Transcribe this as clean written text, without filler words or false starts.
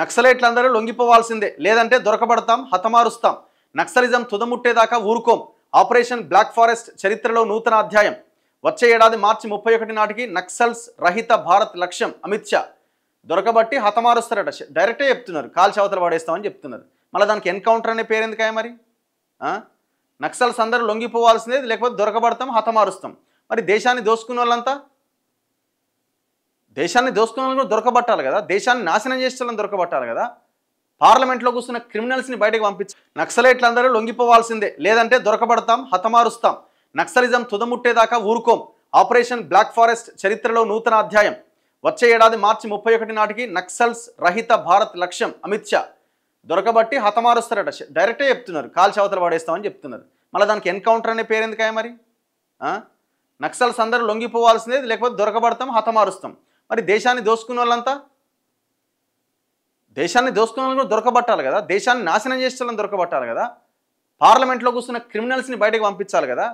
నక్సలైట్లందరూ లొంగిపోవాల్సిందే, లేదంటే దొరకబడతాం, హతమారుస్తాం. Naxalism తుదముట్టేదాకా ఊరుకోం. Operation black forest చరిత్రలో నూతన అధ్యాయం. వచ్చే ఏడాది మార్చి 31 నాటికి నక్సల్స్ రహిత భారత్ లక్ష్యం. అమిత్ షా దొరకబట్టి హతమారుస్తారట. డైరెక్టే చెప్తున్నారు, కాల్చి అవతల పడేస్తామని చెప్తున్నారు. మళ్ళీ దానికి ఎన్కౌంటర్ అనే పేరు ఎందుకాయ మరి? నక్సల్స్ అందరూ లొంగిపోవాల్సిందే, లేకపోతే దొరకబడతాం, హతమారుస్తాం. మరి దేశాన్ని దోసుకున్న వాళ్ళంతా దొరకబట్టాలి కదా, దేశాన్ని నాశనం చేసేవాళ్ళని దొరకబట్టాలి కదా. పార్లమెంట్లో కూర్చున్న క్రిమినల్స్ని బయటకు పంపించి నక్సలైట్లందరూ లొంగిపోవాల్సిందే, లేదంటే దొరకబడతాం, హతమారుస్తాం. నక్సలిజం తుదముట్టేదాకా ఊరుకోం. ఆపరేషన్ బ్లాక్ ఫారెస్ట్ చరిత్రలో నూతన అధ్యాయం. వచ్చే ఏడాది మార్చి 31 నాటికి నక్సల్స్ రహిత భారత్ లక్ష్యం. అమిత్ షా దొరకబట్టి హతమారుస్తారట. డైరెక్టే చెప్తున్నారు, కాల్చి అవతల పడేస్తామని చెప్తున్నారు. మళ్ళీ దానికి ఎన్కౌంటర్ అనే పేరు ఎందుకాయ మరి? నక్సల్స్ అందరూ లొంగిపోవాల్సిందే, లేకపోతే దొరకబడతాం, హతమారుస్తాం. మరి దేశాన్ని దోసుకున్న వాళ్ళంతా దొరకబట్టాలి కదా, దేశాన్ని నాశనం చేసేవాళ్ళని దొరకబట్టాలి కదా. పార్లమెంట్లో కూర్చున్న క్రిమినల్స్ని బయటకు పంపించాలి కదా.